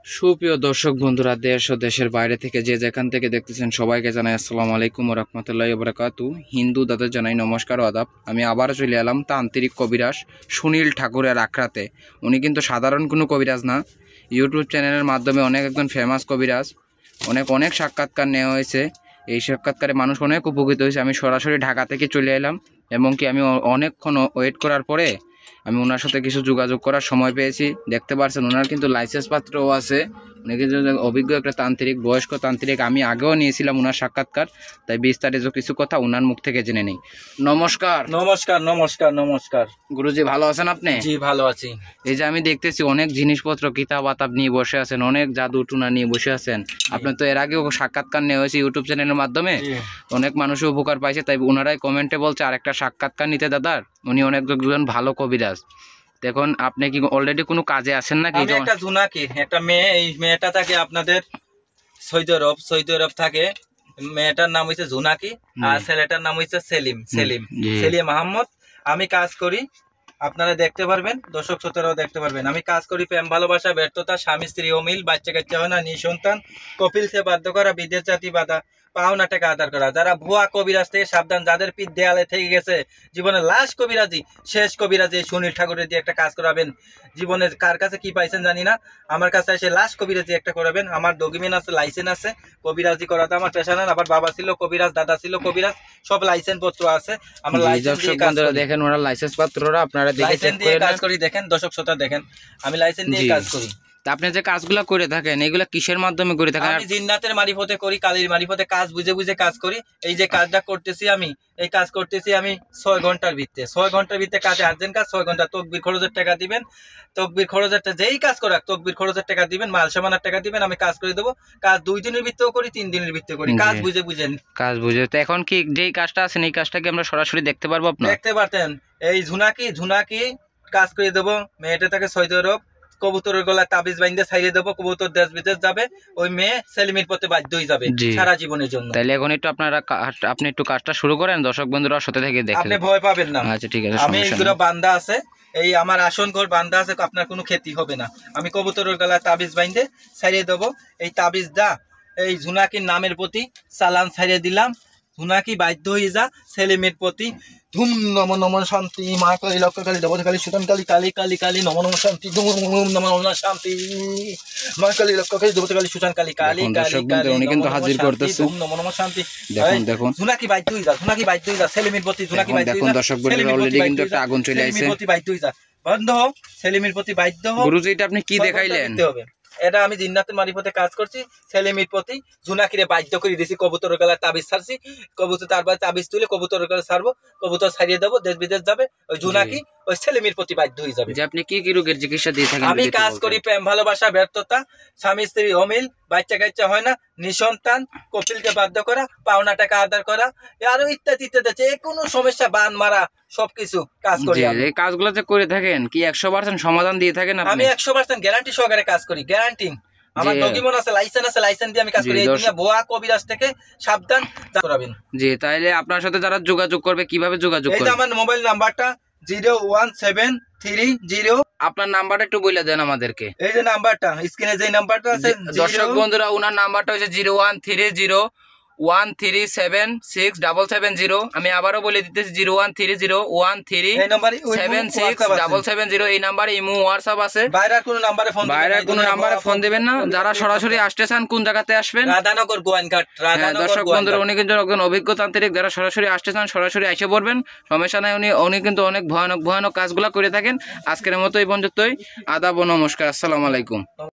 সুপ্রিয় দর্শক বন্ধুরা, দেশ ও দেশের বাইরে থেকে যে যেখান থেকে দেখতেছেন সবাইকে জানাই আসসালামু আলাইকুম ওয়া রাহমাতুল্লাহি ওয়া বারাকাতুহু। হিন্দু দাদা জানাই নমস্কার ও আদাব। আমি আবার চলে এলাম তান্ত্রিক কবিরাজ সুনীল ঠাকুরের আখড়াতে। উনি কিন্তু সাধারণ কোনো কবিরাজ না, ইউটিউব চ্যানেলের মাধ্যমে অনেক একজন ফেমাস কবিরাজ। অনেক সাক্ষাৎকার নেওয়া হয়েছে, এই সাক্ষাৎকারে মানুষ অনেক উপকৃত হয়েছে। আমি সরাসরি ঢাকা থেকে চলে এলাম এবং কি আমি অনেকক্ষণ ওয়েট করার পরে আমি ওনার সাথে কিছু যোগাযোগ করার সময় পেয়েছি। দেখতে পাচ্ছেন ওনার কিন্তু লাইসেন্স পাত্রও আছে। উনি কিন্তু অভিজ্ঞ একটা তান্ত্রিক, বয়স্ক তান্ত্রিক। আমি আগেও নিয়েছিলাম ওনার সাক্ষাৎকার, তাই বিস্তারিত কিছু কথা ওনার মুখ থেকে জেনে নেই। নমস্কার। নমস্কার নমস্কার নমস্কার গুরুজি, ভালো আছেন আপনি? জি ভালো আছি। এই যে আমি দেখতেছি অনেক জিনিসপত্র, কিতাব আতাব নিয়ে বসে আছেন, অনেক জাদু টুনা নিয়ে বসে আছেন। আপনি তো এর আগেও সাক্ষাৎকার নেওয়া হয়েছে ইউটিউব চ্যানেলের মাধ্যমে, অনেক মানুষও উপকার পাইছে। তাই ওনারাই কমেন্টে বলছে আরেকটা সাক্ষাৎকার নিতে দাদার। উনি অনেক একজন ভালো কবিরাজ। দেখুন, আপনি কি অলরেডি কোনো কাজে আছেন নাকি? আমি একটা জুনাকি, একটা মেয়ে, এই মেয়েটা থাকে আপনাদের সৌদি আরব থাকে। মেয়েটার নাম হইছে জুনাকি আর ছেলেটার নাম হইছে সেলিম আহমদ। আমি কাজ করি, আপনারা দেখতে পারবেন, দর্শক শ্রোতারাও দেখতে পারবেন। আমি কাজ করি প্রেম ভালোবাসা ব্যর্থতা, স্বামী স্ত্রী অমিল, বাচ্চা কাচ্চা হয় না, নিঃসন্তান, কপিল সে বাধ্য করা, বিদেশ জাতি বাধা, পাওনা টাকা আদার করা। যারা ভুয়া কবিরাজ থেকে সাবধান, যাদের পিঠ দেয়ালে থেকে গেছে জীবনের লাশ কবিরাজি, শেষ কবিরাজি সুনীল ঠাকুরের দিয়ে একটা কাজ করাবেন। জীবনের কার কাছে কি পাইছেন জানি না, আমার কাছে এসে লাশ কবিরাজি একটা করাবেন। আমার ডকুমেন্ট আছে, লাইসেন্স আছে, কবিরাজি করাতে আমার পেশা না। আবার বাবা ছিল কবিরাজ, দাদা ছিল কবিরাজ, সব লাইসেন্স পত্র আছে। আমার লাইসেন্স দিয়ে কাজ করি। দেখেন ওরা লাইসেন্স পত্ররা আপনারা দেখে চেক করে কাজ করি। দেখেন দর্শক শ্রোতা, দেখেন আমি লাইসেন্স দিয়ে কাজ করি। আপনি যে কাজগুলো করে থাকেন এগুলা কিসের মাধ্যমে করে থাকেন? আমি জিন্নাতের মারিফতে করি, কালীর মারিফতে কাজ বুঝে বুঝে কাজ করি। এই যে কাজটা করতেছি আমি, এই কাজ করতেছি আমি 6 ঘন্টার ভিতরে। 6 ঘন্টার ভিতরে কাজে আর্জেন্ট কাজ। 6 ঘন্টা তকবির খরচের টাকা দিবেন, তকবির খরচের যেই কাজ করাক তকবির খরচের টাকা দিবেন, মাল সামানের টাকা দিবেন, আমি কাজ করে দেবো। কাজ 2 দিনের ভিতরেও করি, 3 দিনের ভিতরে করি, কাজ বুঝে বুঝেন কাজ বুঝে। তো এখন কি যেই কাজটা আছেন এই কাজটা কি আমরা সরাসরি দেখতে পারবো? আপনারা দেখতে পারতেন। এই ঝুনাকি কাজ করে দেবো। মেয়েটা থাকে সৌদি আরব, কবুতরের গলায় তাবিজ বাইন্ধে ছাইড়ে দেবো। কবুতর দেশ বিদেশ যাবে, ওই মেয়ে সেলিমের পথে বাধ্য হয়ে যাবে সারা জীবনের জন্য। তাহলে এখন একটু আপনি একটু কাজটা শুরু করেন, দর্শক বন্ধুরা সাথে থেকে দেখেন। আপনি ভয় পাবেন না। আচ্ছা ঠিক আছে। আমি এইগুলো বান্দা আছে, এই আমার আসন ঘর বান্দা আছে, আপনার কোনো ক্ষতি হবে না। আমি কবুতরের গলায় তাবিজ বাইন্ধে ছাইড়ে দেবো। এই তাবিজ দা এই ঝুনাকির নামের প্রতি চালান ছাইড়ে দিলাম। ঝুনাকি বাধ্য হয়ে যা সেলিমের প্রতি। ধুম নম নম শান্তি, মা কালী লক্ষ্য কালী দেবতা কালী সুতন কালী কালী কালী কালী নম নম শান্তি, ধুম নম নম শান্তি, মা কালী লক্ষ্য কালী দেবতা কালী সুতন কালী কালী কালী কালী। উনি কিন্তু হাজির করতেছে। ধুম নম নম শান্তি। দেখুন ঝুনাকি বাধ্য হয়ে যা, ঝুনাকি বাধ্য হয়ে যা সেলিমের প্রতি, ঝুনাকি বাধ্য হয়ে যা। দেখুন দর্শক বন্ধুরা, অলরেডি কিন্তু একটা আগুন চলে আসছে। সেলিমের প্রতি বাধ্য হয়ে যা, বন্ধ হোক, সেলিমের প্রতি বাধ্য হোক। গুরুজি, এটা আপনি কি দেখাইলেন? এটা আমি জিন্নাতের মারিফতে কাজ করছি। সেলিমের প্রতি ঝুনাকিরে বাধ্য করে দিয়েছি, কবুতরের গলায় তাবিজ ছাড়ছি। কবুতর তারপর তাবিজ তুলে কবুতরের গলায় ছাড়বো, কবুতর ছাড়িয়ে দেবো, দেশ বিদেশ যাবে। ওই ঝুনাকি ওই সেলিমের প্রতি বাধ্য হয়ে যাবে। যে আপনি কি কি রোগের চিকিৎসা দিয়ে থাকেন? আমি কাজ করি প্রেম ভালোবাসা ব্যর্থতা, স্বামী স্ত্রী অমিল, বাচ্চা কাচ্চা হয় না, নিঃসন্তান, কপিলকে বাধ্য করা, পাওনা টাকা আদার করা, আরো ইত্যাদি ইত্যাদি। যে কোনো সমস্যা, বান মারা, সবকিছু কাজ করি। এই কাজগুলো যে করে থাকেন কি 100% সমাধান দিয়ে থাকেন? আমি 100% গ্যারান্টি সহকারে কাজ করি, গ্যারান্টি। আমার ডকুমেন্ট আছে, লাইসেন্স আছে, লাইসেন্স দিয়ে আমি কাজ করি। এই দুনিয়া ভুয়া কবিরাজ থেকে সাবধান করাবেন। জি, তাইলে আপনার সাথে যারা যোগাযোগ করবে কিভাবে যোগাযোগ করবে? এই যে আমার মোবাইল নাম্বারটা 01730। আপনার নাম্বারটা একটু বলে দেন আমাদেরকে। এই যে নাম্বারটা স্ক্রিনে যে নাম্বারটা আছে, দর্শক বন্ধুরা, ওনার নাম্বারটা হচ্ছে 01301376770। আমি আবারও বলে দিতেছি 01301376770। এই নাম্বারে ইমো হোয়াটসঅ্যাপ আছে। বাইরের কোনো নাম্বারে ফোন দিবেন না। যারা সরাসরি আসতে চান কোন জায়গাতে আসবেন? রাধানগর গোয়াইনঘাট। দর্শক বন্ধুরা, উনি কিন্তু একজন অভিজ্ঞ তান্ত্রিক। যারা সরাসরি আসতে চান সরাসরি এসে পড়বেন, সমস্যা নাই। উনি কিন্তু অনেক ভয়ানক কাজগুলো করে থাকেন। আজকের মতো এই পর্যন্তই। আদাব ও নমস্কার, আসসালামু আলাইকুম।